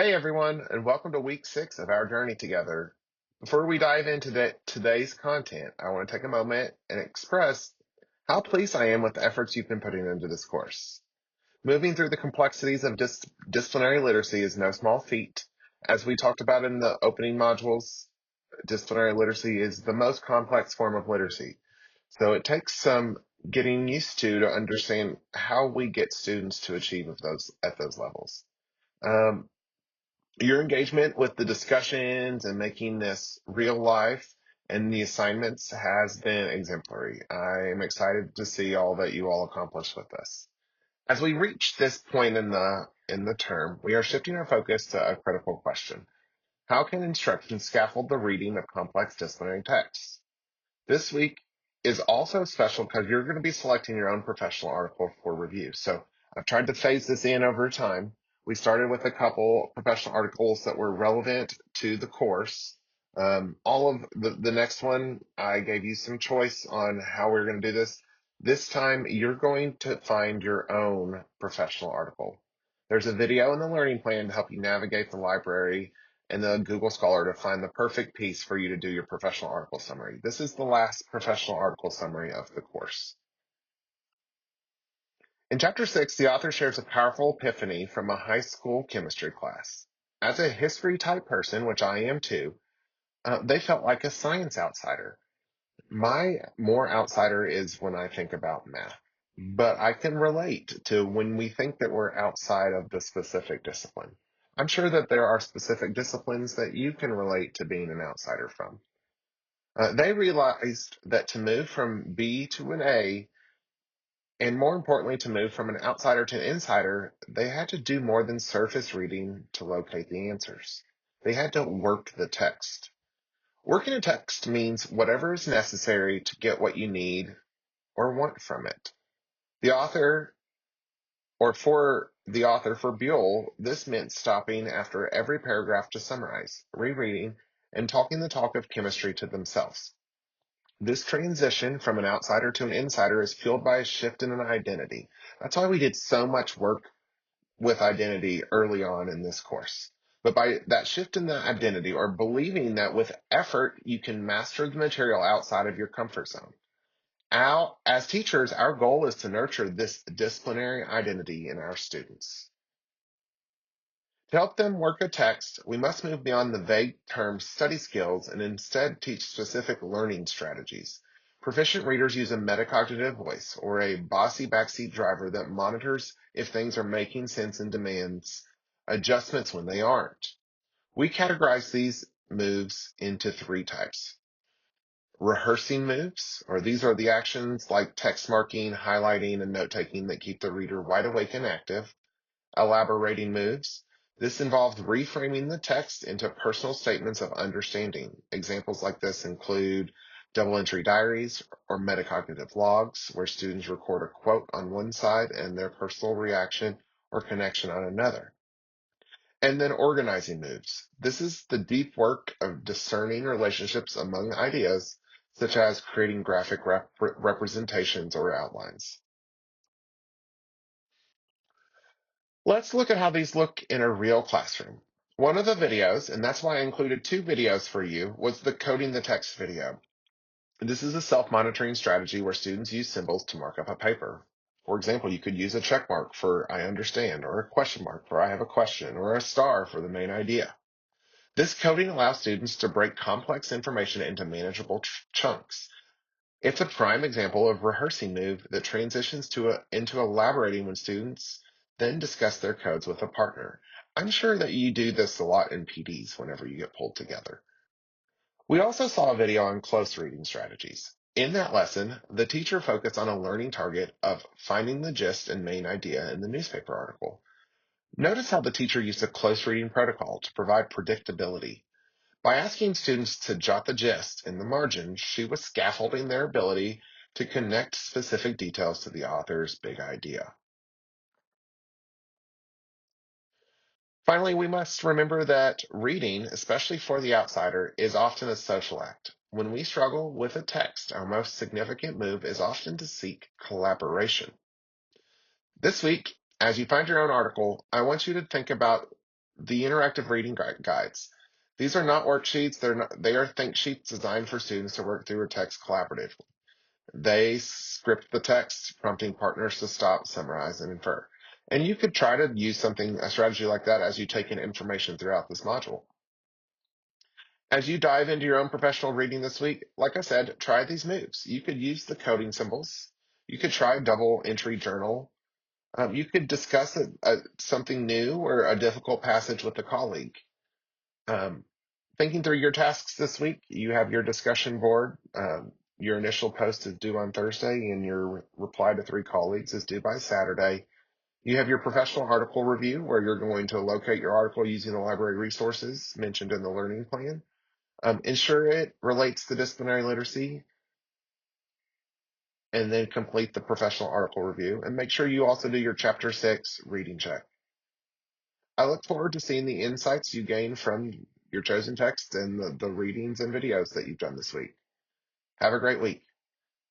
Hey everyone, and welcome to week 6 of our journey together. Before we dive into today's content, I want to take a moment and express how pleased I am with the efforts you've been putting into this course. Moving through the complexities of disciplinary literacy is no small feat. As we talked about in the opening modules, disciplinary literacy is the most complex form of literacy. So it takes some getting used to understand how we get students to achieve at those levels. Um, your engagement with the discussions and making this real life and the assignments has been exemplary. I am excited to see all that you all accomplish with this. As we reach this point in the term, we are shifting our focus to a critical question. How can instruction scaffold the reading of complex disciplinary texts? This week is also special because you're going to be selecting your own professional article for review. So I've tried to phase this in over time. We started with a couple professional articles that were relevant to the course. All of the next one, I gave you some choice on how we're going to do this. This time, you're going to find your own professional article. There's a video in the learning plan to help you navigate the library and the Google Scholar to find the perfect piece for you to do your professional article summary. This is the last professional article summary of the course. In Chapter 6, the author shares a powerful epiphany from a high school chemistry class. As a history type person, which I am too, they felt like a science outsider. My more outsider is when I think about math, but I can relate to when we think that we're outside of the specific discipline. I'm sure that there are specific disciplines that you can relate to being an outsider from. They realized that to move from B to an A, and more importantly, to move from an outsider to an insider, they had to do more than surface reading to locate the answers. They had to work the text. Working a text means whatever is necessary to get what you need or want from it. The author, for Buell, this meant stopping after every paragraph to summarize, rereading, and talking the talk of chemistry to themselves. This transition from an outsider to an insider is fueled by a shift in an identity. That's why we did so much work with identity early on in this course. But by that shift in the identity, or believing that with effort you can master the material outside of your comfort zone. As teachers, our goal is to nurture this disciplinary identity in our students. To help them work a text, we must move beyond the vague term study skills and instead teach specific learning strategies. Proficient readers use a metacognitive voice or a bossy backseat driver that monitors if things are making sense and demands adjustments when they aren't. We categorize these moves into 3 types. Rehearsing moves, or these are the actions like text marking, highlighting, and note taking that keep the reader wide awake and active. Elaborating moves. This involves reframing the text into personal statements of understanding. Examples like this include double entry diaries or metacognitive logs, where students record a quote on one side and their personal reaction or connection on another. And then organizing moves. This is the deep work of discerning relationships among ideas, such as creating graphic representations or outlines. Let's look at how these look in a real classroom. One of the videos, and that's why I included 2 videos for you, was the coding the text video. This is a self-monitoring strategy where students use symbols to mark up a paper. For example, you could use a check mark for I understand, or a question mark for I have a question, or a star for the main idea. This coding allows students to break complex information into manageable chunks. It's a prime example of rehearsing move that transitions into elaborating when students then discuss their codes with a partner. I'm sure that you do this a lot in PDs whenever you get pulled together. We also saw a video on close reading strategies. In that lesson, the teacher focused on a learning target of finding the gist and main idea in the newspaper article. Notice how the teacher used a close reading protocol to provide predictability. By asking students to jot the gist in the margin, she was scaffolding their ability to connect specific details to the author's big idea. Finally, we must remember that reading, especially for the outsider, is often a social act. When we struggle with a text, our most significant move is often to seek collaboration. This week, as you find your own article, I want you to think about the interactive reading guides. These are not worksheets, they are think sheets designed for students to work through a text collaboratively. They script the text, prompting partners to stop, summarize, and infer. And you could try to use a strategy like that as you take in information throughout this module. As you dive into your own professional reading this week, like I said, try these moves. You could use the coding symbols. You could try double entry journal. You could discuss something new or a difficult passage with a colleague. Um, Thinking through your tasks this week, you have your discussion board. Your initial post is due on Thursday, and your reply to 3 colleagues is due by Saturday. You have your professional article review, where you're going to locate your article using the library resources mentioned in the learning plan. Ensure it relates to disciplinary literacy, and then complete the professional article review. And make sure you also do your Chapter 6 reading check. I look forward to seeing the insights you gain from your chosen text and the readings and videos that you've done this week. Have a great week.